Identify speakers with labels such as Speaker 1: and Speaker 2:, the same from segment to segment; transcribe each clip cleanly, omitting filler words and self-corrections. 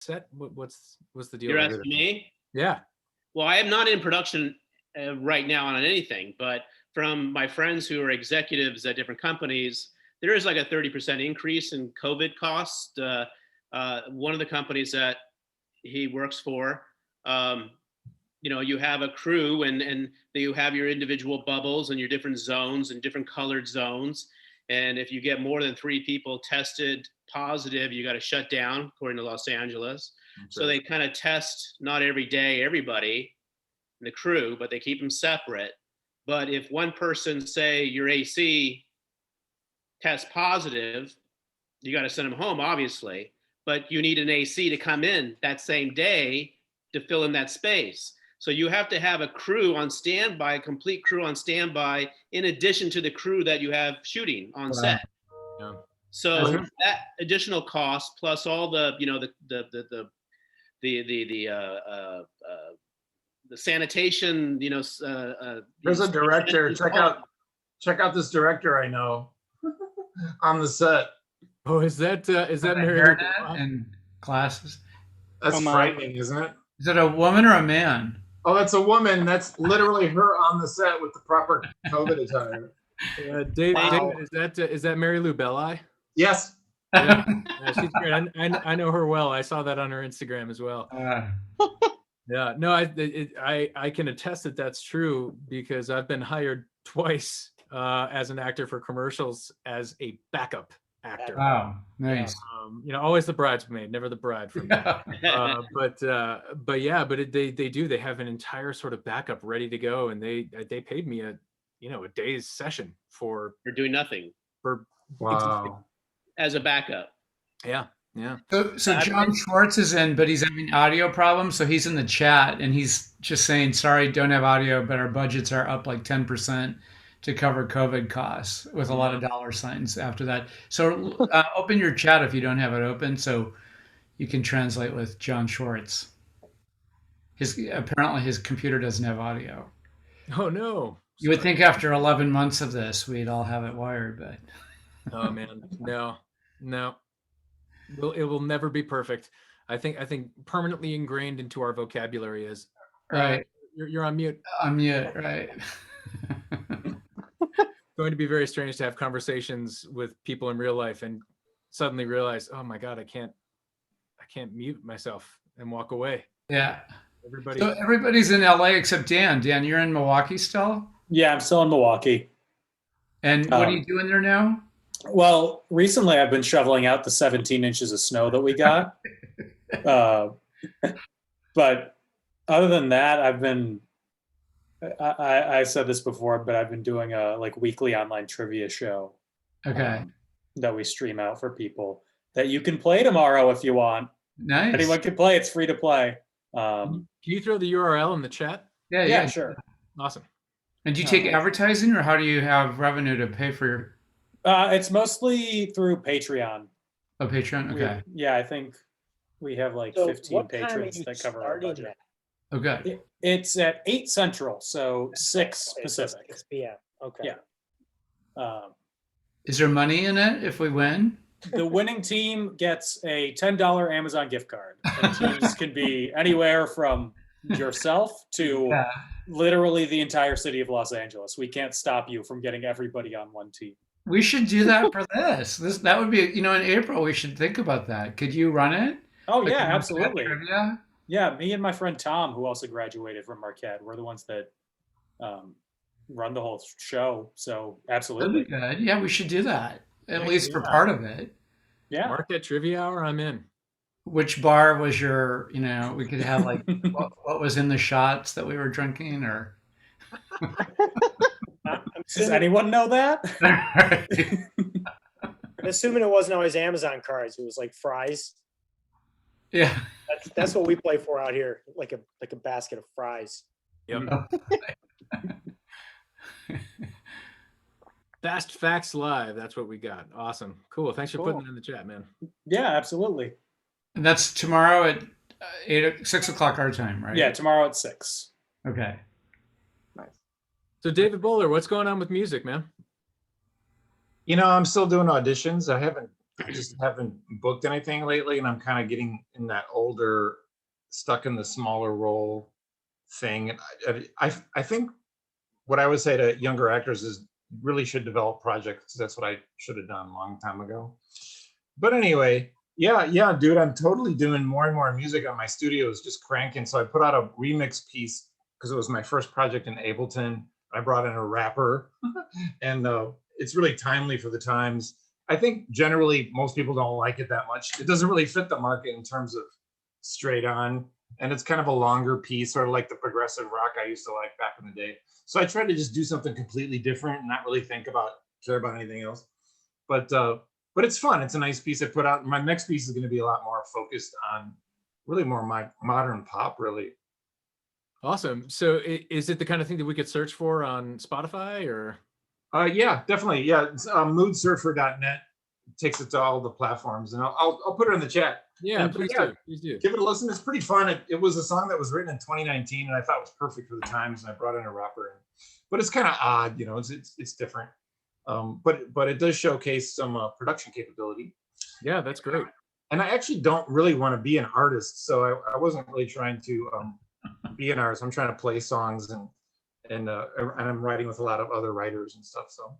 Speaker 1: set? What's the deal?
Speaker 2: You're asking me?
Speaker 1: Yeah.
Speaker 2: Well, I am not in production right now on anything, but from my friends who are executives at different companies, there is like a 30% increase in COVID costs. One of the companies that he works for, you have a crew and you have your individual bubbles and your different zones and different colored zones. And if you get more than 3 people tested positive, you got to shut down, according to Los Angeles. That's so right. They kind of test not every day, everybody in the crew, but they keep them separate. But if one person, say your AC, tests positive, you got to send them home, obviously. But you need an AC to come in that same day to fill in that space. So you have to have a crew on standby, a complete crew on standby, in addition to the crew that you have shooting on set. Yeah. So that additional cost plus all the sanitation,
Speaker 3: there's a director. Check out this director I know on the set.
Speaker 1: Oh, is that Mary
Speaker 4: and glasses?
Speaker 3: That's frightening, isn't it?
Speaker 4: Is it a woman or a man?
Speaker 3: Oh, that's a woman. That's literally her on the set with the proper COVID attire.
Speaker 1: David, is that Mary Lou Belli?
Speaker 3: Yes.
Speaker 1: Yeah, she's great. I know her well. I saw that on her Instagram as well. Yeah, no, I can attest that that's true because I've been hired twice as an actor for commercials as a backup actor.
Speaker 4: Wow, nice.
Speaker 1: Always the bridesmaid, never the bride for me. They do. They have an entire sort of backup ready to go, and they paid me a day's session for
Speaker 2: doing nothing.
Speaker 3: Wow.
Speaker 2: As a backup.
Speaker 1: Yeah.
Speaker 4: So John Schwartz is in, but he's having audio problems. So he's in the chat and he's just saying, sorry, don't have audio, but our budgets are up like 10% to cover COVID costs with a lot of dollar signs after that. So open your chat if you don't have it open so you can translate with John Schwartz. Apparently his computer doesn't have audio.
Speaker 1: Oh, no.
Speaker 4: You would think after 11 months of this, we'd all have it wired, but.
Speaker 1: Oh, man. No. It will never be perfect. I think permanently ingrained into our vocabulary is
Speaker 4: right.
Speaker 1: You're on mute.
Speaker 4: On mute, right.
Speaker 1: Going to be very strange to have conversations with people in real life and suddenly realize, oh my God, I can't mute myself and walk away.
Speaker 4: Yeah. So everybody's in LA except Dan. Dan, you're in Milwaukee still?
Speaker 5: Yeah, I'm still in Milwaukee.
Speaker 4: And what are you doing there now?
Speaker 5: Well, recently I've been shoveling out the 17 inches of snow that we got. But other than that, I said this before, but I've been doing a weekly online trivia show.
Speaker 4: Okay.
Speaker 5: That we stream out for people that you can play tomorrow if you want.
Speaker 4: Nice.
Speaker 5: Anyone can play. It's free to play.
Speaker 1: Can you throw the URL in the chat?
Speaker 5: Yeah, sure.
Speaker 1: Awesome.
Speaker 4: And do you take advertising or how do you have revenue to pay for your?
Speaker 5: It's mostly through Patreon.
Speaker 4: Oh, Patreon? Okay.
Speaker 5: I think we have 15 patrons that cover our budget.
Speaker 4: Okay.
Speaker 5: It's at 8 Central, so 6 Pacific.
Speaker 6: 6 p.m. Okay.
Speaker 5: Yeah.
Speaker 4: Is there money in it if we win?
Speaker 5: The winning team gets a $10 Amazon gift card. And teams can be anywhere from yourself to literally the entire city of Los Angeles. We can't stop you from getting everybody on one team.
Speaker 4: We should do that for this. That would be, in April, we should think about that. Could you run it?
Speaker 5: Oh, yeah, absolutely. Yeah, me and my friend Tom, who also graduated from Marquette, we're the ones that run the whole show. So absolutely.
Speaker 4: That'd be good. Yeah, we should do that. At least for part of it.
Speaker 5: Yeah.
Speaker 1: Marquette Trivia Hour, I'm in.
Speaker 4: Which bar was your, we could have what was in the shots that we were drinking or.
Speaker 5: Does anyone know that?
Speaker 6: I'm assuming it wasn't always Amazon cards. It was like fries.
Speaker 4: Yeah.
Speaker 6: That's what we play for out here, like a basket of fries.
Speaker 1: Yep. Fast Facts Live. That's what we got. Awesome. Cool. Thanks for putting it in the chat, man.
Speaker 5: Yeah, absolutely.
Speaker 4: And that's tomorrow at 6 o'clock our time, right?
Speaker 5: Yeah, tomorrow at 6.
Speaker 4: Okay.
Speaker 1: Nice. So David Bowler, what's going on with music, man?
Speaker 3: I'm still doing auditions. I haven't I just haven't booked anything lately, and I'm kind of getting in that older, stuck in the smaller role thing. And I think what I would say to younger actors is really should develop projects. That's what I should have done a long time ago. But anyway, yeah, dude, I'm totally doing more and more music on my studio. Is just cranking. So I put out a remix piece because it was my first project in Ableton. I brought in a rapper, and it's really timely for the times. I think generally most people don't like it that much. It doesn't really fit the market in terms of straight on, and it's kind of a longer piece, sort of like the progressive rock I used to like back in the day. So I tried to just do something completely different and not really care about anything else. But it's fun. It's a nice piece I put out. My next piece is going to be a lot more focused on really more my modern pop, really.
Speaker 1: Awesome. So is it the kind of thing that we could search for on Spotify or?
Speaker 3: Yeah, definitely. Yeah, it's, moodsurfer.net takes it to all the platforms, and I'll put it in the chat.
Speaker 1: Yeah, please do.
Speaker 3: Give it a listen. It's pretty fun. It was a song that was written in 2019, and I thought it was perfect for the times. And I brought in a rapper, but it's kind of odd, it's different. But it does showcase some production capability.
Speaker 1: Yeah, that's great.
Speaker 3: And I actually don't really want to be an artist, so I wasn't really trying to be an artist. I'm trying to play songs and I'm writing with a lot of other writers and stuff. So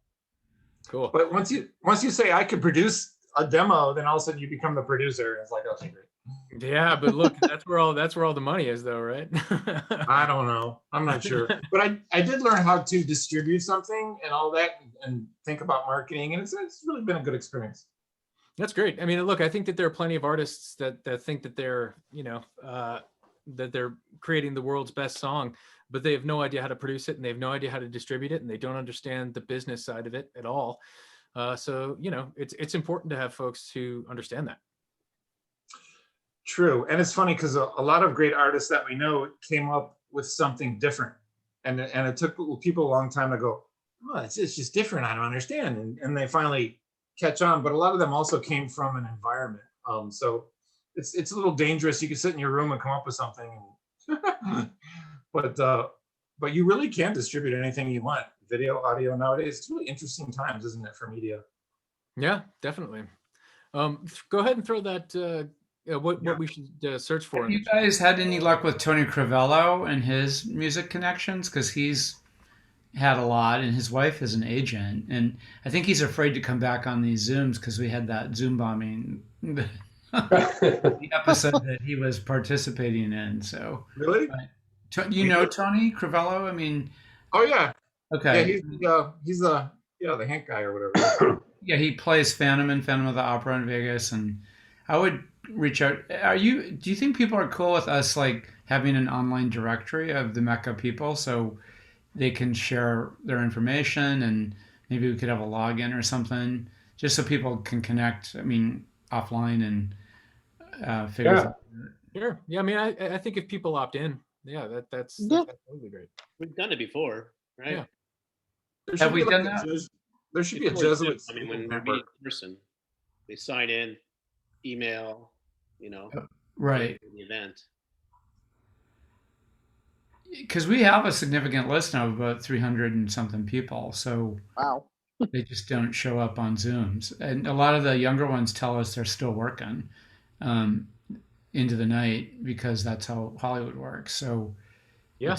Speaker 1: cool.
Speaker 3: But once you say I could produce a demo, then all of a sudden you become the producer, and it's like, okay, great.
Speaker 1: Yeah, but look, that's where all the money is, though, right?
Speaker 3: I don't know. I'm not sure, but I did learn how to distribute something and all that, and think about marketing, and it's really been a good experience.
Speaker 1: That's great. I mean, look, I think that there are plenty of artists that think that they're that they're creating the world's best song, but they have no idea how to produce it, and they have no idea how to distribute it, and they don't understand the business side of it at all. So it's important to have folks who understand that.
Speaker 3: True. And it's funny because a lot of great artists that we know came up with something different, and it took people a long time to go, oh, it's just different, I don't understand, and they finally catch on. But a lot of them also came from an environment, so it's a little dangerous. You can sit in your room and come up with something, but you really can distribute anything you want, video, audio nowadays. It's really interesting times, isn't it, for media?
Speaker 1: Yeah, definitely. Go ahead and throw that what we should search for.
Speaker 4: Have you guys had any luck with Tony Crivello and his music connections? Because he's had a lot, and his wife is an agent, and I think he's afraid to come back on these Zooms because we had that Zoom bombing. The episode that he was participating in. So
Speaker 3: really,
Speaker 4: you know Tony Crivello? I mean,
Speaker 3: oh yeah,
Speaker 4: okay,
Speaker 3: yeah, he's the Hank guy or whatever.
Speaker 4: Yeah, he plays Phantom in Phantom of the Opera in Vegas, and I would reach out. Do you think people are cool with us like having an online directory of the MECA people so they can share their information, and maybe we could have a login or something just so people can connect? I mean, offline and figure it out.
Speaker 1: Sure. Yeah, I mean, I think if people opt in, that's totally great.
Speaker 2: We've done it before, right?
Speaker 1: Yeah.
Speaker 4: Have we done that?
Speaker 3: There should be a Jesuit.
Speaker 2: I mean, when we meet in person, they sign in, email,
Speaker 4: right,
Speaker 2: the event.
Speaker 4: Because we have a significant list now of about 300 and something people. So
Speaker 7: wow.
Speaker 4: They just don't show up on Zooms. And a lot of the younger ones tell us they're still working into the night because that's how Hollywood works. So
Speaker 1: yeah,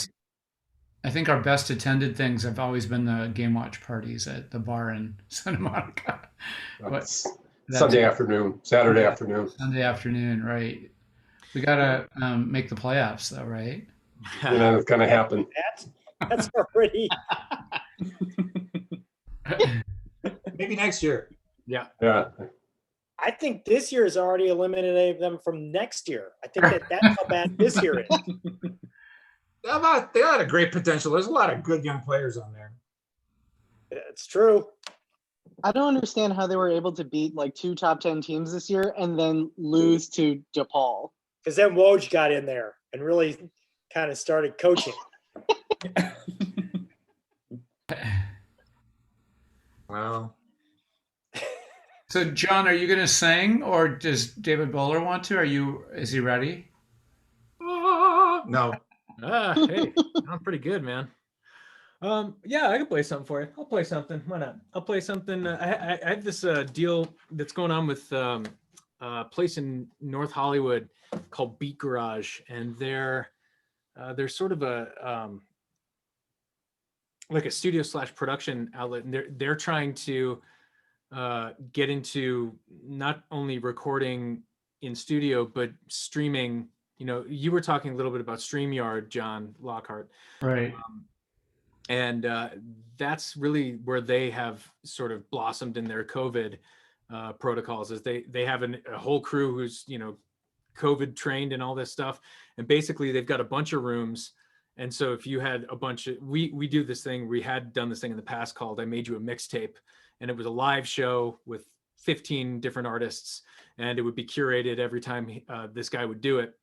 Speaker 4: I think our best attended things have always been the game watch parties at the bar in Santa Monica.
Speaker 8: Sunday afternoon, Saturday afternoon.
Speaker 4: Sunday afternoon, right. We got to make the playoffs though, right?
Speaker 8: It's going to happen.
Speaker 6: That's already...
Speaker 3: Maybe next year.
Speaker 1: Yeah.
Speaker 6: I think this year has already eliminated them from next year. I think that's how bad this year is.
Speaker 3: They had a great potential. There's a lot of good young players on there.
Speaker 6: It's true.
Speaker 7: I don't understand how they were able to beat like 2 top 10 teams this year and then lose to DePaul.
Speaker 6: Because then Woj got in there and really kind of started coaching.
Speaker 3: Wow.
Speaker 4: So, John, are you going to sing, or does David Bowler want to? Is he ready?
Speaker 3: No.
Speaker 1: Hey, I'm pretty good, man. Yeah, I can play something for you. I'll play something. Why not? I'll play something. I have this deal that's going on with a place in North Hollywood called Beat Garage, and they're sort of a like a studio / production outlet, and they're trying to get into not only recording in studio but streaming. You know, you were talking a little bit about StreamYard, John Lockhart,
Speaker 4: Right.
Speaker 1: and that's really where they have sort of blossomed in their COVID protocols. Is they have a whole crew who's COVID trained and all this stuff, and basically they've got a bunch of rooms. And so if you had a bunch of we do this thing, we had done this thing in the past called I Made You a Mixtape, and it was a live show with 15 different artists, and it would be curated every time this guy would do it.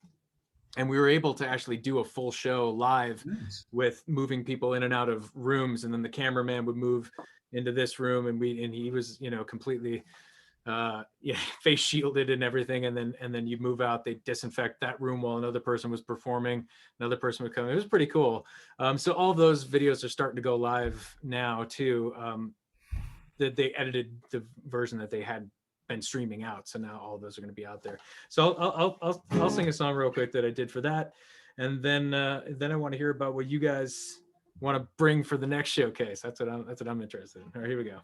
Speaker 1: And we were able to actually do a full show live. Nice. With moving people in and out of rooms, and then the cameraman would move into this room, and he was completely face shielded and everything, and then you move out, they disinfect that room while another person was performing, another person would come. It was pretty cool. So all those videos are starting to go live now too. That they edited the version that they had been streaming out, so now all those are going to be out there. So I'll sing a song real quick that I did for that, and then I want to hear about what you guys want to bring for the next showcase. That's what I'm interested in. All right, here we go.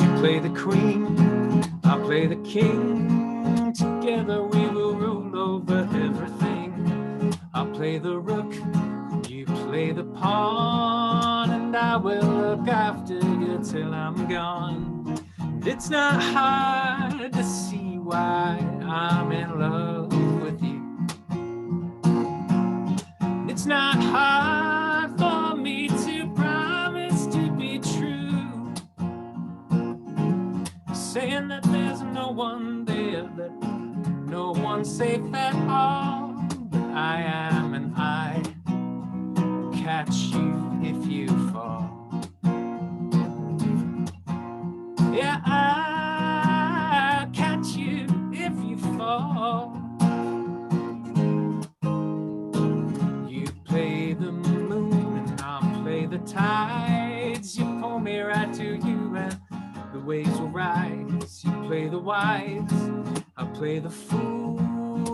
Speaker 1: You play the queen, I'll play the king. Together we will rule over everything. I'll play the rook, you play the pawn, and I will look after you till I'm gone. It's not hard to see why I'm in love with you. It's not hard for me to promise to be true, saying that there's no one there, that no one's safe at all. But I am, and I catch you if you fall. Yeah, I'll catch you if you fall. You play the moon and I'll play the tides. You pull me right to you and the waves will rise. You play the wise, I'll play the fool.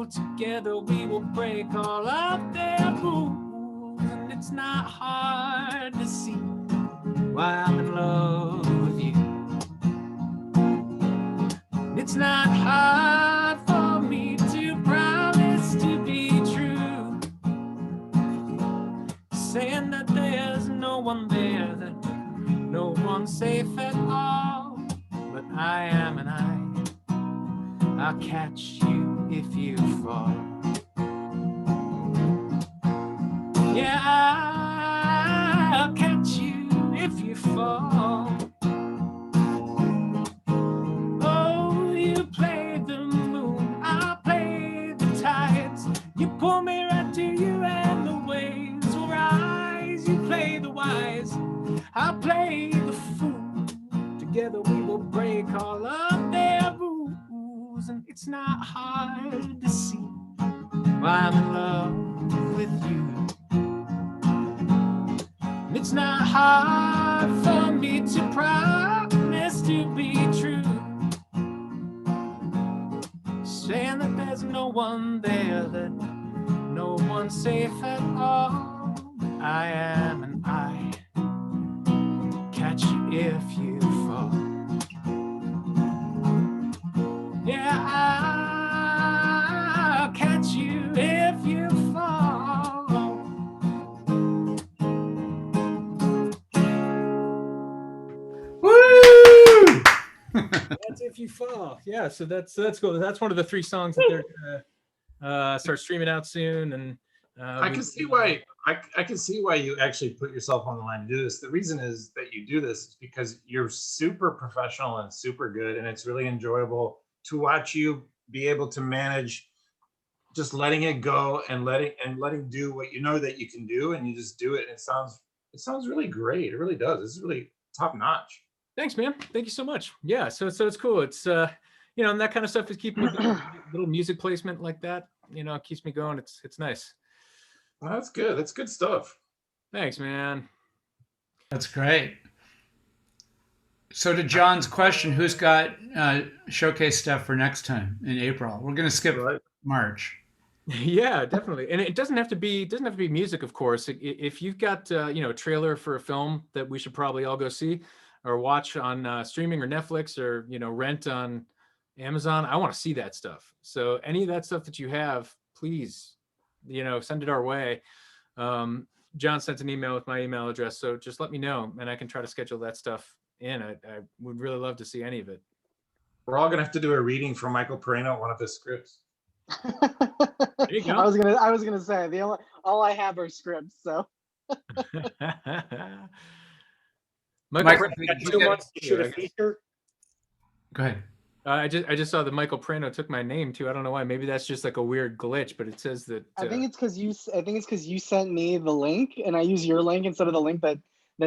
Speaker 1: Together we will break all of their rules. And it's not hard to see why I'm in love with you. It's not hard for me to promise to be true, saying that there's no one there, that no one's safe at all. But I am, and I'll catch you if you fall. Yeah, I'll catch you if you fall. Oh, you play the moon, I'll play the tides. You pull me right to you and the waves will rise. You play the wise, I'll play the fool. Together we will break all of their rules. And it's not hard to see why I'm in love with you. It's not hard for me to promise to be true, saying that there's no one there, that no one's safe at all. I am, and I catch you if you fall. Yeah, I'll catch you if you fall.
Speaker 4: Woo!
Speaker 1: That's if you fall. Yeah, so that's cool. That's one of the 3 songs that they're gonna start streaming out soon. And
Speaker 3: I can see why you actually put yourself on the line to do this. The reason is that you do this is because you're super professional and super good, and it's really enjoyable to watch you be able to manage just letting it go and letting do what you know that you can do, and you just do it. And it sounds really great. It really does. This is really top notch.
Speaker 1: Thanks, man. Thank you so much. Yeah, so it's cool. It's and that kind of stuff is keeping me going. Little music placement like that, it keeps me going. It's nice.
Speaker 3: Well, that's good. That's good stuff.
Speaker 1: Thanks, man.
Speaker 4: That's great. So to John's question, who's got showcase stuff for next time in April? We're going to skip March.
Speaker 1: Yeah, definitely. And it doesn't have to be music, of course. If you've got a trailer for a film that we should probably all go see or watch on streaming or Netflix or rent on Amazon, I want to see that stuff. So any of that stuff that you have, please, send it our way. John sent an email with my email address, so just let me know and I can try to schedule that stuff in. I would really love to see any of it.
Speaker 3: We're all gonna have to do a reading from Michael Perino, one of his scripts.
Speaker 1: There you go.
Speaker 7: I was gonna say all I have are scripts. So.
Speaker 1: Michael,
Speaker 6: got 2 months to shoot a feature.
Speaker 4: Go ahead.
Speaker 1: I just saw that Michael Prano took my name too. I don't know why. Maybe that's just like a weird glitch, but it says that.
Speaker 7: I think it's because you sent me the link, and I use your link instead of the link that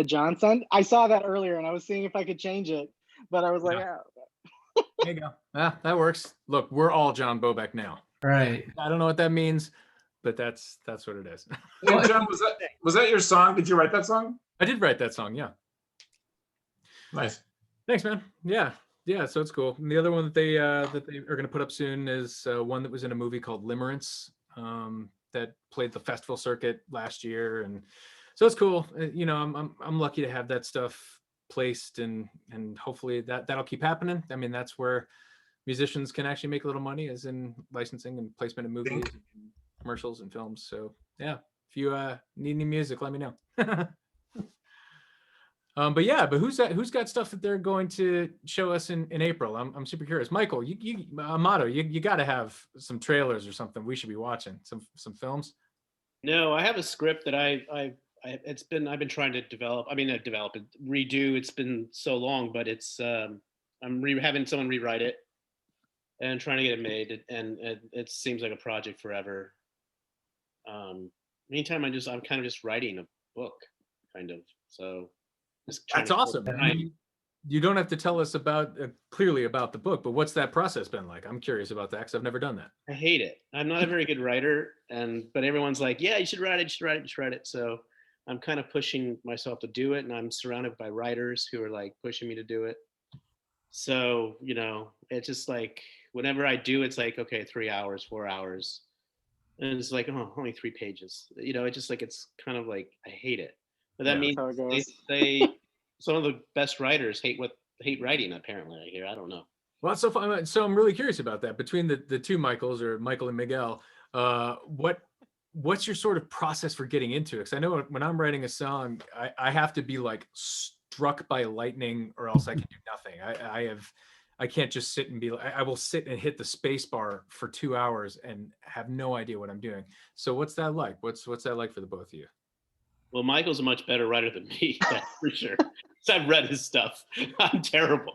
Speaker 7: John sent. I saw that earlier, and I was seeing if I could change it, but I was like,
Speaker 1: there you go. That works. Look, we're all John Bobek now.
Speaker 4: Right.
Speaker 1: I don't know what that means, but that's what it is.
Speaker 3: Hey, John, was that your song? Did you write that song?
Speaker 1: I did write that song. Yeah.
Speaker 3: Nice.
Speaker 1: Thanks, man. Yeah. So it's cool. And the other one that they are going to put up soon is one that was in a movie called Limerence that played the festival circuit last year, and so it's cool. I'm lucky to have that stuff placed, and hopefully that'll keep happening. I mean, that's where musicians can actually make a little money, is in licensing and placement of movies, and commercials, and films. So yeah, if you need any music, let me know. But who's got stuff that they're going to show us in April? I'm super curious. Michael, you Amato, you got to have some trailers or something we should be watching, some films.
Speaker 2: No, I have a script that I've been trying to develop. I mean, redo. It's been so long, but it's I'm having someone rewrite it and trying to get it made. And it seems like a project forever. Meantime, I'm kind of just writing a book, kind of. So.
Speaker 1: That's awesome. I mean, you don't have to tell us clearly about the book, but what's that process been like? I'm curious about that because I've never done that.
Speaker 2: I hate it. I'm not a very good writer, but everyone's like, yeah, you should write it, you should write it. So I'm kind of pushing myself to do it, and I'm surrounded by writers who are like pushing me to do it. So, it's just like whenever I do, it's like, okay, 3 hours, 4 hours. And it's like, oh, only 3 pages. It's just like, it's kind of like, I hate it. But that means they some of the best writers hate writing, apparently, I hear. I don't know.
Speaker 1: Well, that's so fun. So I'm really curious about that. Between the two Michaels, or Michael and Miguel, what's your sort of process for getting into it? Because I know when I'm writing a song, I have to be like struck by lightning, or else I can do nothing. I can't just sit and be like, I will sit and hit the space bar for 2 hours and have no idea what I'm doing. So what's that like? What's that like for the both of you?
Speaker 2: Well, Michael's a much better writer than me, that's for sure. So I've read his stuff. I'm terrible.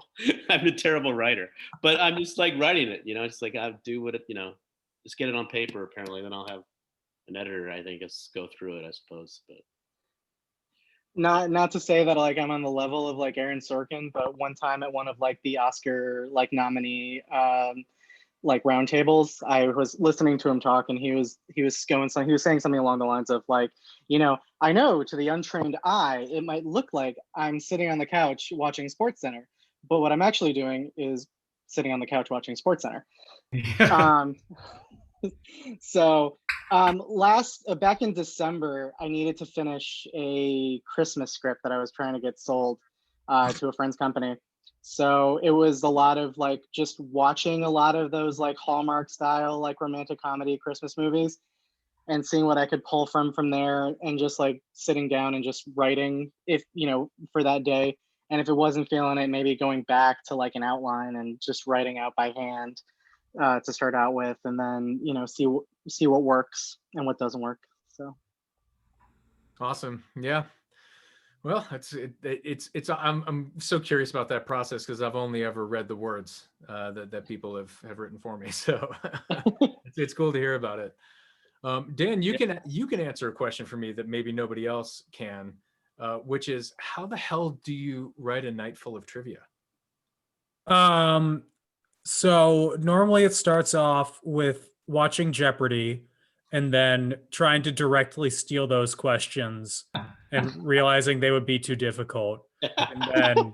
Speaker 2: I'm a terrible writer, but I'm just like writing it. It's like I do what just get it on paper. Apparently, then I'll have an editor. I think go through it. I suppose, but
Speaker 7: not to say that like I'm on the level of like Aaron Sorkin, but one time at one of like the Oscar like nominee like roundtables, I was listening to him talk, and he was saying something along the lines of like, I know to the untrained eye, it might look like I'm sitting on the couch watching SportsCenter, but what I'm actually doing is sitting on the couch watching SportsCenter. So back in December, I needed to finish a Christmas script that I was trying to get sold to a friend's company. So it was a lot of like just watching a lot of those like Hallmark style like romantic comedy Christmas movies, and seeing what I could pull from there, and just like sitting down and just writing for that day. And if it wasn't feeling it, maybe going back to like an outline and just writing out by hand to start out with, and then see what works and what doesn't work. So
Speaker 1: awesome. Yeah. Well, I'm so curious about that process, because I've only ever read the words that people have written for me. So it's cool to hear about it. Dan, you can answer a question for me that maybe nobody else can, which is, how the hell do you write a night full of trivia?
Speaker 5: So normally it starts off with watching Jeopardy and then trying to directly steal those questions and realizing they would be too difficult. And then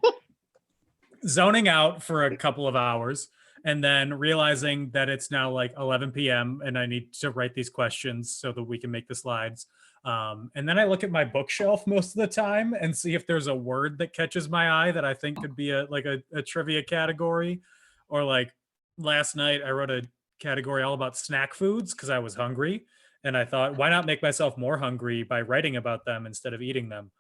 Speaker 5: zoning out for a couple of hours and then realizing that it's now like 11 p.m. and I need to write these questions so that we can make the slides. And then I look at my bookshelf most of the time and see if there's a word that catches my eye that I think could be a trivia category. Or like last night, I wrote a category all about snack foods because I was hungry. And I thought, why not make myself more hungry by writing about them instead of eating them?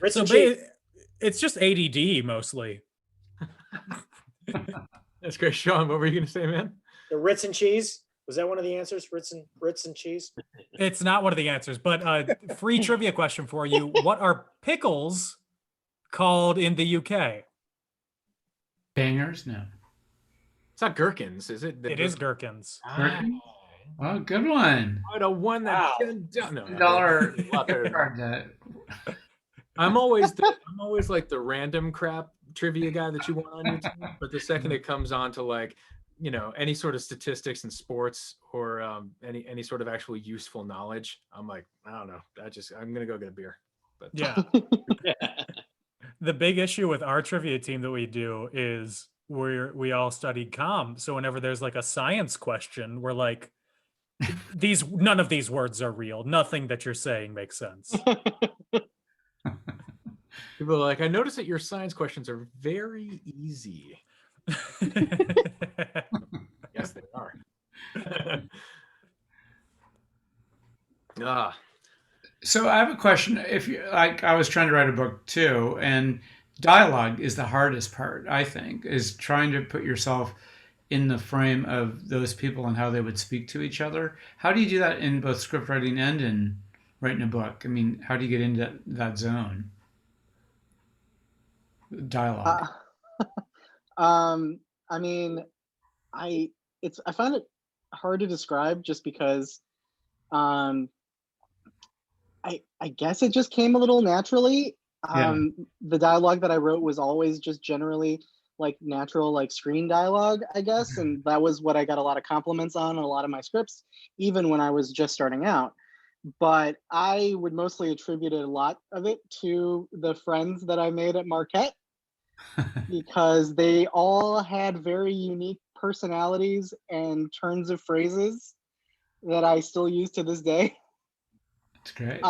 Speaker 5: It's just ADD mostly.
Speaker 1: That's great, Sean. What were you going to say, man?
Speaker 6: The Ritz and cheese. Was that one of the answers? Ritz and cheese.
Speaker 5: It's not one of the answers, but free trivia question for you. What are pickles called in the UK?
Speaker 4: Bangers? No.
Speaker 1: It's not gherkins, is it?
Speaker 5: It is gherkins.
Speaker 4: Gherkins? Oh, good one.
Speaker 1: I don't one that.
Speaker 4: Wow. $1
Speaker 1: I'm always like the random crap trivia guy that you want on YouTube, but the second it comes on to like, you know, any sort of statistics in sports or any sort of actual useful knowledge, I'm like, I don't know. I'm gonna go get a beer. But
Speaker 5: yeah. The big issue with our trivia team that we do is we all studied comm. So whenever there's like a science question, we're like, none of these words are real. Nothing that you're saying makes sense.
Speaker 1: People are like, I noticed that your science questions are very easy. Yes, they are.
Speaker 4: So I have a question. If you like, I was trying to write a book too, and dialogue is the hardest part, I think, is trying to put yourself in the frame of those people and how they would speak to each other. How do you do that in both script writing and in writing a book? I mean, how do you get into that zone? Dialogue.
Speaker 7: I mean, I find it hard to describe just because I guess it just came a little naturally. The dialogue that I wrote was always just generally like natural, like screen dialogue, I guess. And that was what I got a lot of compliments on in a lot of my scripts, even when I was just starting out. But I would mostly attribute a lot of it to the friends that I made at Marquette because they all had very unique personalities and turns of phrases that I still use to this day.
Speaker 4: That's great.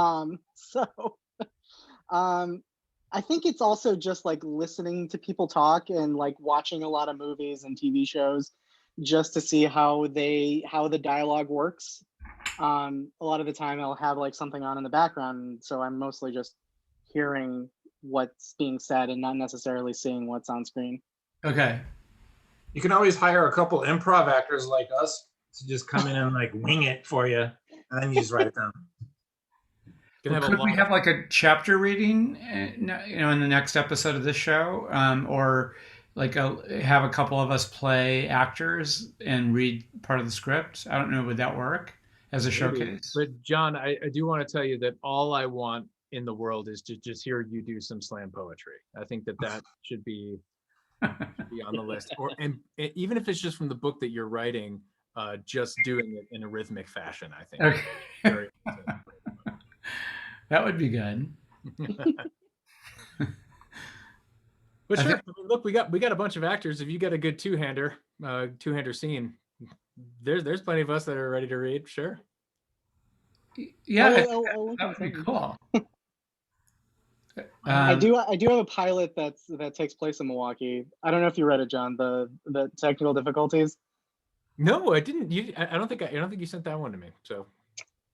Speaker 7: I think it's also just like listening to people talk and like watching a lot of movies and TV shows just to see how the dialogue works. A lot of the time I'll have like something on in the background, so I'm mostly just hearing what's being said and not necessarily seeing what's on screen.
Speaker 4: Okay.
Speaker 3: You can always hire a couple improv actors like us to just come in and like wing it for you, and then you just write it down.
Speaker 4: Well, could we have like a chapter reading, in the next episode of this show, or like have a couple of us play actors and read part of the script? I don't know. Would that work as a showcase?
Speaker 1: But John, I do want to tell you that all I want in the world is to just hear you do some slam poetry. I think that should be on the list, and even if it's just from the book that you're writing, just doing it in a rhythmic fashion. I think.
Speaker 4: Okay. Very that would be good.
Speaker 1: But sure, look, we got a bunch of actors. If you got a good two-hander scene, there's plenty of us that are ready to read. Sure.
Speaker 4: Yeah, that would be cool.
Speaker 7: I do have a pilot that takes place in Milwaukee. I don't know if you read it, John. The technical difficulties.
Speaker 1: No, I didn't. I don't think you sent that one to me. So.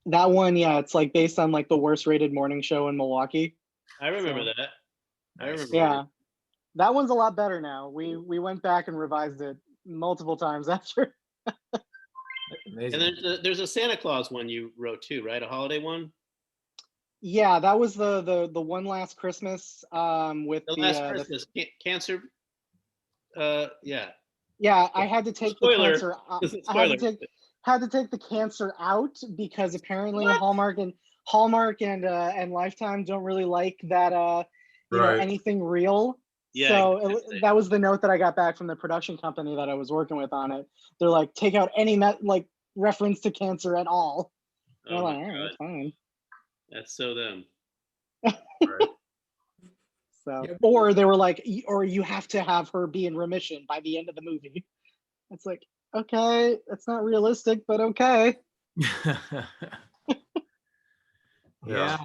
Speaker 7: That one, yeah, it's like based on like the worst rated morning show in Milwaukee.
Speaker 2: I remember that.
Speaker 7: Yeah, that one's a lot better now. We went back and revised it multiple times after.
Speaker 2: And there's a Santa Claus one you wrote too, right? A holiday one.
Speaker 7: Yeah, that was the one last Christmas with
Speaker 2: the last Christmas cancer. Yeah.
Speaker 7: Yeah, I had to take
Speaker 2: Spoiler.
Speaker 7: the cancer. Had to take the cancer out because apparently Hallmark and Lifetime don't really like that know, anything real
Speaker 2: Yeah.
Speaker 7: So that was the note that I got back from the production company that I was working with on it. They're like, take out any like reference to cancer at all.
Speaker 2: Oh
Speaker 7: I'm
Speaker 2: my
Speaker 7: like, all right,
Speaker 2: God.
Speaker 7: that's fine.
Speaker 2: That's so them.
Speaker 7: So, or they were like, or you have to have her be in remission by the end of the movie. It's like, okay, that's not realistic, but okay.
Speaker 1: Yeah.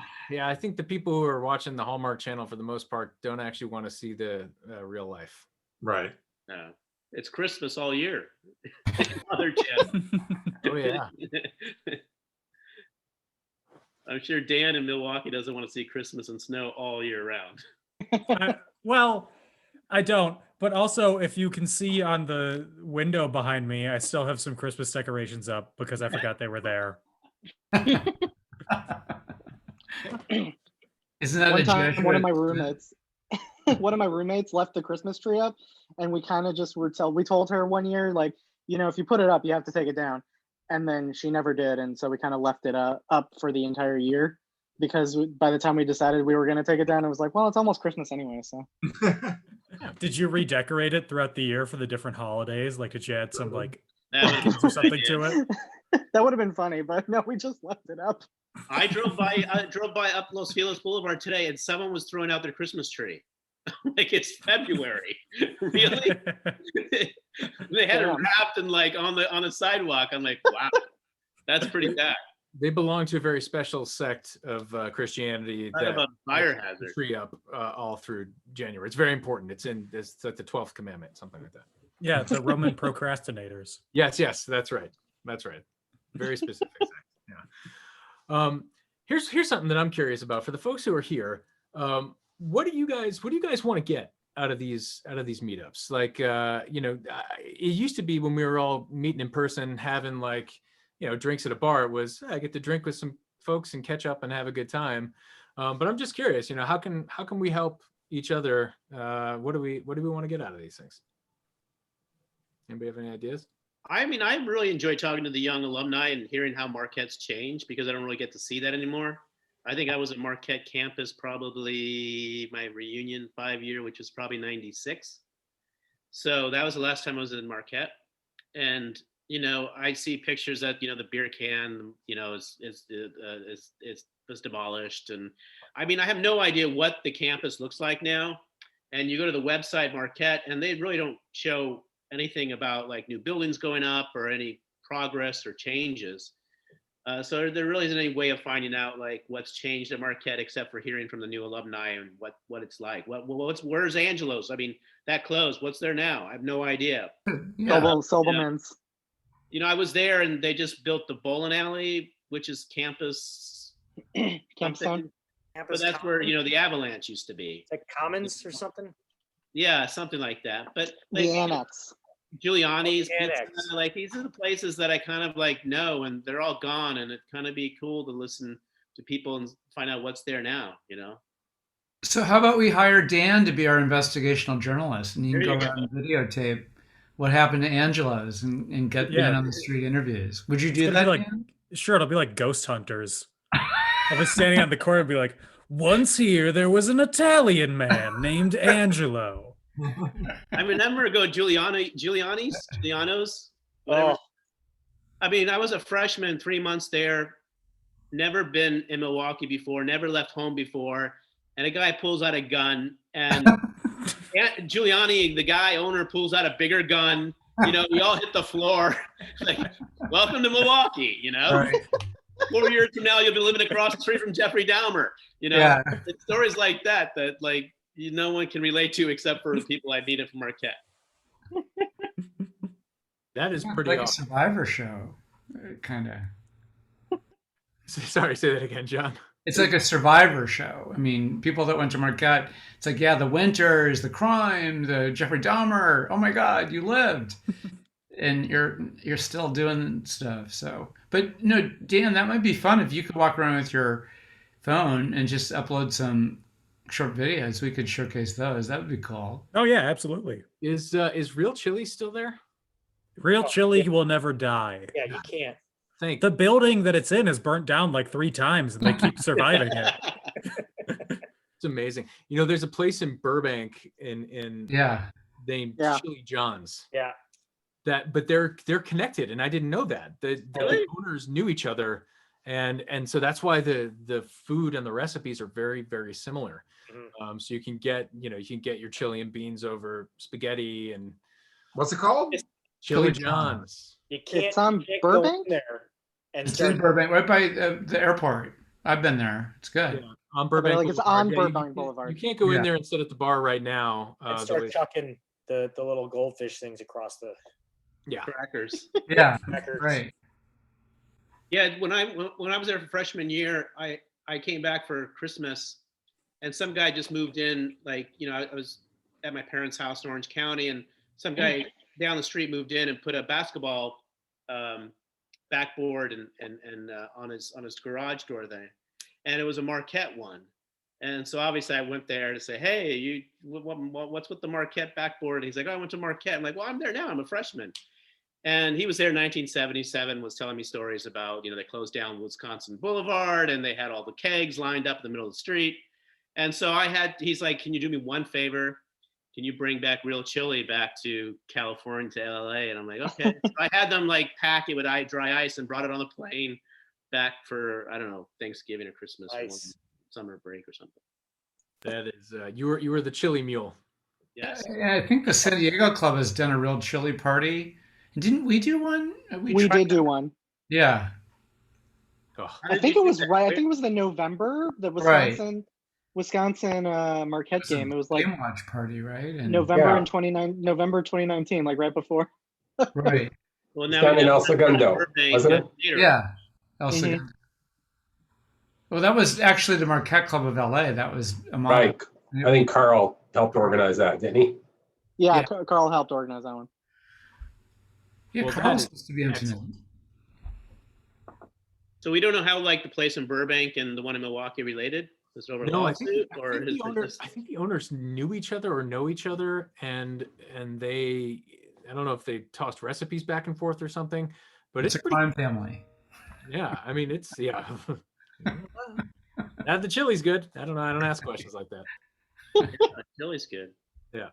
Speaker 1: I think the people who are watching the Hallmark Channel for the most part don't actually want to see the real life.
Speaker 3: Right.
Speaker 2: No. It's Christmas all year. Mother Channel.
Speaker 1: Oh yeah.
Speaker 2: I'm sure Dan in Milwaukee doesn't want to see Christmas and snow all year round.
Speaker 9: Well, I don't. But also, if you can see on the window behind me, I still have some Christmas decorations up because I forgot they were there.
Speaker 4: Isn't that
Speaker 7: One
Speaker 4: a
Speaker 7: time,
Speaker 4: Jesuit?
Speaker 7: one of my roommates left the Christmas tree up, and we kind of just we told her one year, like, if you put it up, you have to take it down. And then she never did, and so we kind of left it up for the entire year, because by the time we decided we were going to take it down, it was like, well, it's almost Christmas anyway, so.
Speaker 9: Did you redecorate it throughout the year for the different holidays? Like, did you add some like
Speaker 2: That
Speaker 9: pumpkins or something to it?
Speaker 7: That would have been funny, but no, we just left it up.
Speaker 2: I drove by up Los Feliz Boulevard today, and someone was throwing out their Christmas tree. Like, it's February. Really? They had it wrapped and like on the sidewalk. I'm like, wow, that's pretty bad.
Speaker 1: They belong to a very special sect of Christianity
Speaker 2: Kind of a fire
Speaker 1: has
Speaker 2: hazard.
Speaker 1: the tree up all through January. It's very important. It's like the 12th commandment, something like that.
Speaker 9: Yeah, the Roman procrastinators.
Speaker 1: Yes, that's right. Very specific sect. Yeah. Here's something that I'm curious about for the folks who are here. What do you guys want to get out of these meetups? Like, it used to be when we were all meeting in person, having like, drinks at a bar. It was, I get to drink with some folks and catch up and have a good time. But I'm just curious, how can we help each other? What do we want to get out of these things? Anybody have any ideas?
Speaker 2: I mean, I really enjoy talking to the young alumni and hearing how Marquette's changed, because I don't really get to see that anymore. I think I was at Marquette campus probably my reunion 5-year, which was probably 96. So that was the last time I was in Marquette. And, I see pictures that, the beer can, was demolished. And I mean, I have no idea what the campus looks like now. And you go to the website Marquette, and they really don't show anything about like new buildings going up or any progress or changes. So there really isn't any way of finding out like what's changed at Marquette, except for hearing from the new alumni and what it's like. Where's Angelo's? I mean, that closed. What's there now? I have no idea.
Speaker 7: Sobelman's.
Speaker 2: I was there, and they just built the bowling alley, which is campus.
Speaker 7: Campstown.
Speaker 2: But that's where the Avalanche used to be.
Speaker 6: It's like Commons or something.
Speaker 2: Yeah, something like that. But like,
Speaker 7: The annex.
Speaker 2: Giuliani's,
Speaker 6: Annex.
Speaker 2: like these are the places that I kind of like know, and they're all gone, and it kind of be cool to listen to people and find out what's there now,
Speaker 4: So how about we hire Dan to be our investigational journalist, and you can
Speaker 2: There
Speaker 4: go
Speaker 2: you
Speaker 4: around and videotape what happened to Angelo's and get man on the street interviews. Would you do that?
Speaker 9: Sure, it'll be like Ghost Hunters. I'll be standing on the corner and be like, once here there was an Italian man named Angelo.
Speaker 2: I remember Giuliano's. Whatever. I mean, I was a freshman, 3 months there, never been in Milwaukee before, never left home before, and a guy pulls out a gun, and Giuliani, the guy owner, pulls out a bigger gun. We all hit the floor. Like, welcome to Milwaukee.
Speaker 4: Right.
Speaker 2: 4 years from now, you'll be living across the street from Jeffrey Dahmer.
Speaker 4: Yeah.
Speaker 2: It's stories like that like no one can relate to except for the people I meet from Marquette.
Speaker 1: That is pretty
Speaker 4: like
Speaker 1: awesome.
Speaker 4: a Survivor show, kind of.
Speaker 1: Sorry, say that again, John.
Speaker 4: It's like a Survivor show. I mean, people that went to Marquette, it's like, yeah, the winters, the crime, the Jeffrey Dahmer. Oh my God, you lived, and you're still doing stuff. So, but no, Dan, that might be fun if you could walk around with your phone and just upload some short videos. We could showcase those. That would be cool.
Speaker 9: Oh yeah, absolutely.
Speaker 1: Is Real Chili still there?
Speaker 9: Real Chili will never die.
Speaker 6: Yeah, you can't.
Speaker 9: The building that it's in is burnt down like 3 times, and they keep surviving it.
Speaker 1: amazing. You know, there's a place in Burbank in named Chili John's.
Speaker 6: Yeah.
Speaker 1: But they're connected, and I didn't know that. The
Speaker 2: Really?
Speaker 1: owners knew each other, and so that's why the food and the recipes are very, very similar. So you can get your chili and beans over spaghetti and
Speaker 3: what's it called?
Speaker 1: Chili John's.
Speaker 6: You can't.
Speaker 7: It's on
Speaker 6: you can't go in
Speaker 7: Burbank?
Speaker 6: there and
Speaker 4: It's
Speaker 6: start.
Speaker 4: in Burbank, right by the airport. I've been there. It's good.
Speaker 1: Yeah, on Burbank.
Speaker 7: Like it's
Speaker 1: Boulevard.
Speaker 7: on
Speaker 1: Yeah,
Speaker 7: Burbank
Speaker 1: you
Speaker 7: Boulevard.
Speaker 1: can't go in there and sit at the bar right now.
Speaker 6: And
Speaker 1: the
Speaker 6: start
Speaker 1: way-
Speaker 6: chucking the little goldfish things across the
Speaker 2: Crackers.
Speaker 4: Yeah,
Speaker 6: crackers.
Speaker 4: right.
Speaker 2: Yeah, when I was there for freshman year, I came back for Christmas, and some guy just moved in. Like, you know, I was at my parents' house in Orange County, and some guy down the street moved in and put a basketball backboard and on his garage door there, and it was a Marquette one. And so obviously I went there to say, hey, what's with the Marquette backboard? And he's like, oh, I went to Marquette. I'm like, well, I'm there now. I'm a freshman. And he was there in 1977, was telling me stories about, you know, they closed down Wisconsin Boulevard and they had all the kegs lined up in the middle of the street. And so he's like, can you do me one favor? Can you bring back real chili back to California, to LA? And I'm like, okay. So I had them like pack it with dry ice and brought it on the plane back for, I don't know, Thanksgiving or Christmas.
Speaker 6: Nice.
Speaker 2: Summer break or something.
Speaker 1: That is, you were the chili mule.
Speaker 2: Yes.
Speaker 4: Yeah, I think the San Diego Club has done a real chili party. Didn't we do one?
Speaker 7: We did do one.
Speaker 4: Yeah.
Speaker 1: Oh.
Speaker 7: I think it was right. I think it was the November, the Wisconsin Marquette game. It was like
Speaker 4: game watch party, right? And
Speaker 7: November 2019, like right before.
Speaker 4: Right.
Speaker 2: Well, now
Speaker 8: down in El Segundo, wasn't it?
Speaker 4: Yeah. El Segundo. Well, that was actually the Marquette Club of LA. That was among
Speaker 8: Right. I think Carl helped organize that, didn't he?
Speaker 7: Yeah, Carl helped organize that one.
Speaker 4: Yeah,
Speaker 1: Well,
Speaker 4: Carl's
Speaker 1: that is
Speaker 4: supposed to be intimate.
Speaker 1: excellent.
Speaker 2: So we don't know how like the place in Burbank and the one in Milwaukee related. Is it over
Speaker 1: No, I
Speaker 2: lawsuit
Speaker 1: think,
Speaker 2: or
Speaker 1: I, think
Speaker 2: is
Speaker 1: the
Speaker 2: it
Speaker 1: owners,
Speaker 2: just-
Speaker 1: I think the owners knew each other or know each other, and they, I don't know if they tossed recipes back and forth or something, but
Speaker 4: It's a
Speaker 1: pretty,
Speaker 4: crime family.
Speaker 1: yeah. I mean, it's That the chili's good. I don't know. I don't ask questions like that.
Speaker 2: chili's good.
Speaker 1: Yeah.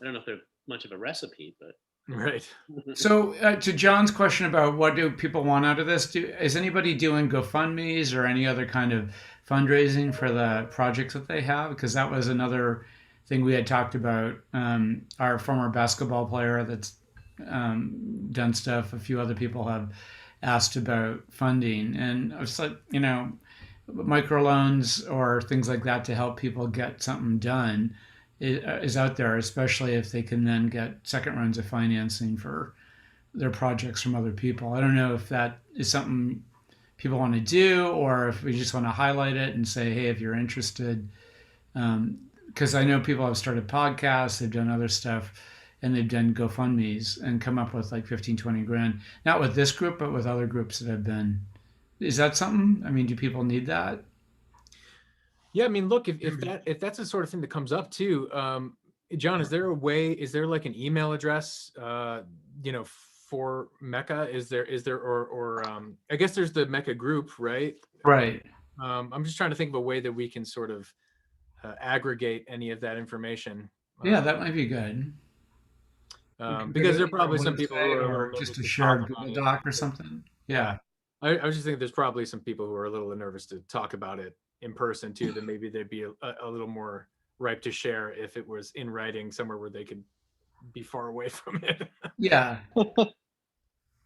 Speaker 2: I don't know if they're much of a recipe, but
Speaker 1: Right.
Speaker 4: So to John's question about what do people want out of this, is anybody doing GoFundMe's or any other kind of fundraising for the projects that they have? Because that was another thing we had talked about. Our former basketball player that's done stuff. A few other people have asked about funding, and I was like, you know, microloans or things like that to help people get something done is out there, especially if they can then get second runs of financing for their projects from other people. I don't know if that is something people want to do or if we just want to highlight it and say, hey, if you're interested, because I know people have started podcasts, they've done other stuff, and they've done GoFundMe's and come up with like 15, 20 grand, not with this group, but with other groups that have been. Is that something? I mean, do people need that?
Speaker 1: Yeah, I mean, look, if that's the sort of thing that comes up too, John, is there like an email address, for MECA? Is there, or I guess there's the MECA group, right?
Speaker 4: Right.
Speaker 1: I'm just trying to think of a way that we can sort of aggregate any of that information.
Speaker 4: Yeah, that might be good.
Speaker 1: Because there are probably some people who are
Speaker 4: just a shared Google Doc or something. Yeah.
Speaker 1: I was just thinking there's probably some people who are a little nervous to talk about it in person too, that maybe they'd be a little more ripe to share if it was in writing somewhere where they could be far away from it.
Speaker 4: Yeah.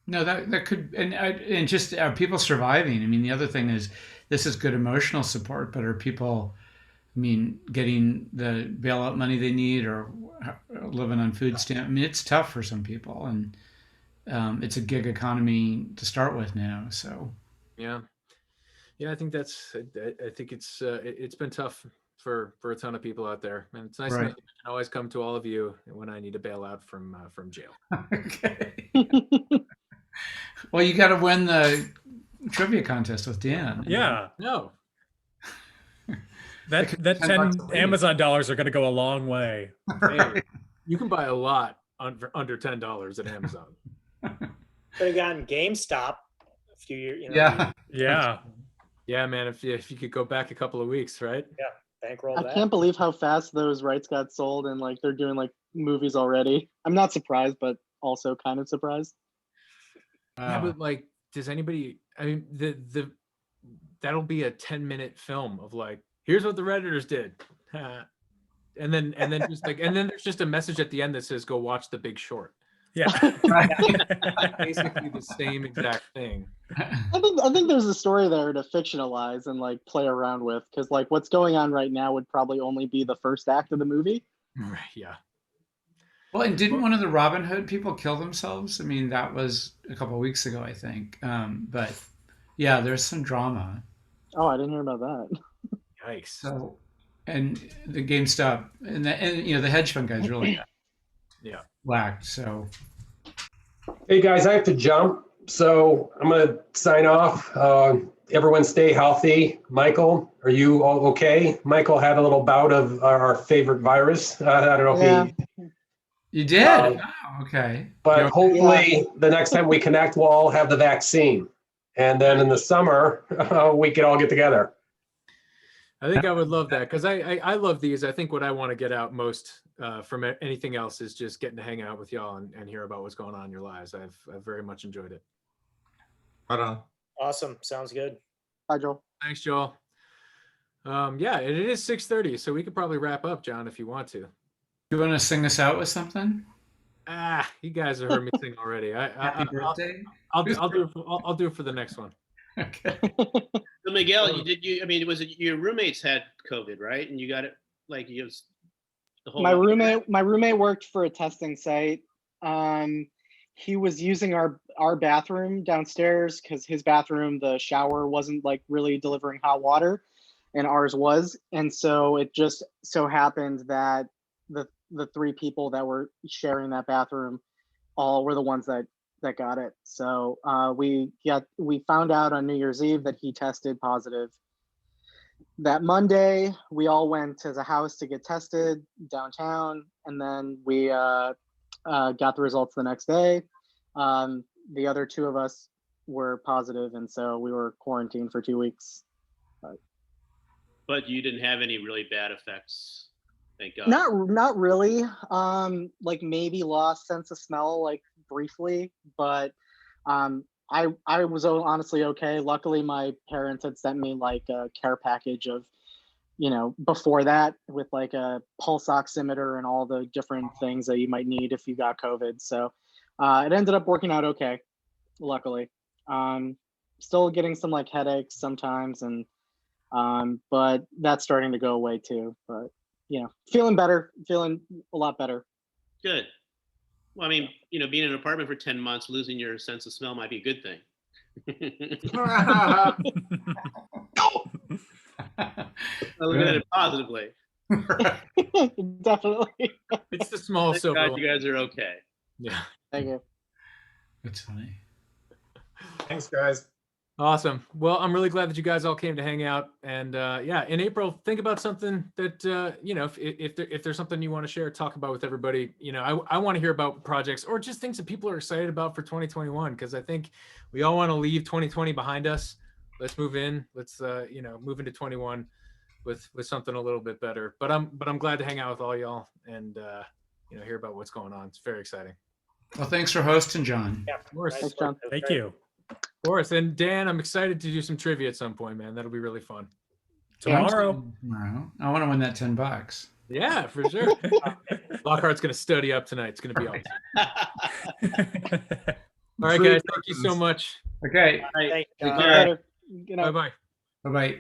Speaker 4: No, that could, and just are people surviving? I mean, the other thing is this is good emotional support, but are people, I mean, getting the bailout money they need or living on food stamp? I mean, it's tough for some people, and it's a gig economy to start with now. So
Speaker 1: Yeah, I think I think it's been tough for a ton of people out there, and it's nice
Speaker 4: Right.
Speaker 1: that I can always come to all of you when I need a bailout from jail.
Speaker 4: okay. Well, you got to win the trivia contest with Dan.
Speaker 9: Yeah.
Speaker 1: No,
Speaker 9: That
Speaker 4: $10
Speaker 9: 10
Speaker 4: a week.
Speaker 9: Amazon dollars are going to go a long way.
Speaker 1: hey, you can buy a lot for under $10 at Amazon.
Speaker 6: Could have gotten GameStop a few years.
Speaker 4: Yeah.
Speaker 9: Yeah.
Speaker 1: Yeah, man, if you could go back a couple of weeks, right?
Speaker 5: bankroll
Speaker 7: I
Speaker 5: that.
Speaker 7: can't believe how fast those rights got sold, and like they're doing like movies already. I'm not surprised, but also kind of surprised.
Speaker 1: Yeah, but like, does anybody? I mean, that'll be a 10-minute film of like, here's what the Redditors did, and then just like, and then there's just a message at the end that says, "Go watch The Big Short."
Speaker 9: Yeah.
Speaker 1: Basically the same exact thing.
Speaker 7: I think there's a story there to fictionalize and like play around with, because like what's going on right now would probably only be the first act of the movie.
Speaker 1: Right. Yeah.
Speaker 4: Well, and didn't one of the Robin Hood people kill themselves? I mean, that was a couple of weeks ago, I think. But yeah, there's some drama.
Speaker 7: Oh, I didn't hear about that.
Speaker 1: Yikes.
Speaker 4: So, and the GameStop and the hedge fund guys really got whacked. So,
Speaker 8: Hey guys, I have to jump, so I'm gonna sign off. Everyone stay healthy. Michael, are you all okay? Michael had a little bout of our favorite virus. I don't know if
Speaker 4: you did. Oh, okay.
Speaker 8: But hopefully the next time we connect, we'll all have the vaccine. And then in the summer, we can all get together.
Speaker 1: I think I would love that, because I love these. I think what I want to get out most from anything else is just getting to hang out with y'all and hear about what's going on in your lives. I've very much enjoyed it.
Speaker 3: Right on.
Speaker 5: Awesome. Sounds good.
Speaker 7: Bye, Joel.
Speaker 1: Thanks, Joel. Yeah, it is 6:30, so we could probably wrap up, John, if you want to.
Speaker 4: You want to sing us out with something?
Speaker 1: You guys have heard me sing already.
Speaker 4: Happy birthday.
Speaker 1: I'll do it for the next one.
Speaker 4: Okay.
Speaker 2: So Miguel, I mean, was it your roommates had COVID, right? And you got it like you was the whole.
Speaker 7: My roommate worked for a testing site. He was using our bathroom downstairs because his bathroom, the shower wasn't like really delivering hot water, and ours was. And so it just so happened that the three people that were sharing that bathroom all were the ones that got it. So we found out on New Year's Eve that he tested positive. That Monday, we all went as a house to get tested downtown, and then we got the results the next day. The other two of us were positive, and so we were quarantined for 2 weeks.
Speaker 2: But you didn't have any really bad effects, thank God.
Speaker 7: Not really. Like maybe lost sense of smell, like briefly, but I was honestly okay. Luckily, my parents had sent me like a care package of, before that, with like a pulse oximeter and all the different things that you might need if you got COVID. So it ended up working out okay, luckily. Still getting some like headaches sometimes, and but that's starting to go away too. But feeling better, feeling a lot better.
Speaker 2: Good. Well, I mean, being in an apartment for 10 months, losing your sense of smell might be a good thing. Look at it positively.
Speaker 7: Definitely.
Speaker 1: It's the small silver.
Speaker 2: God, you guys are okay.
Speaker 1: Yeah.
Speaker 7: Thank you.
Speaker 4: That's funny.
Speaker 3: Thanks, guys.
Speaker 1: Awesome. Well, I'm really glad that you guys all came to hang out. And in April, think about something that, if there's something you want to share, talk about with everybody. I want to hear about projects or just things that people are excited about for 2021, because I think we all want to leave 2020 behind us. Let's move in. Let's, move into 21 with something a little bit better. But I'm glad to hang out with all y'all and, hear about what's going on. It's very exciting.
Speaker 4: Well, thanks for hosting, John.
Speaker 5: Yeah,
Speaker 1: of course.
Speaker 7: Thanks, John.
Speaker 9: Thank you.
Speaker 1: Of course. And Dan, I'm excited to do some trivia at some point, man. That'll be really fun.
Speaker 9: Tomorrow.
Speaker 4: I want to win that $10.
Speaker 1: Yeah, for sure. Lockhart's going to study up tonight. It's going to be awesome. All right, guys. Thank you so much.
Speaker 4: Okay.
Speaker 2: All right.
Speaker 7: Good night.
Speaker 1: Bye-bye.
Speaker 4: Bye-bye.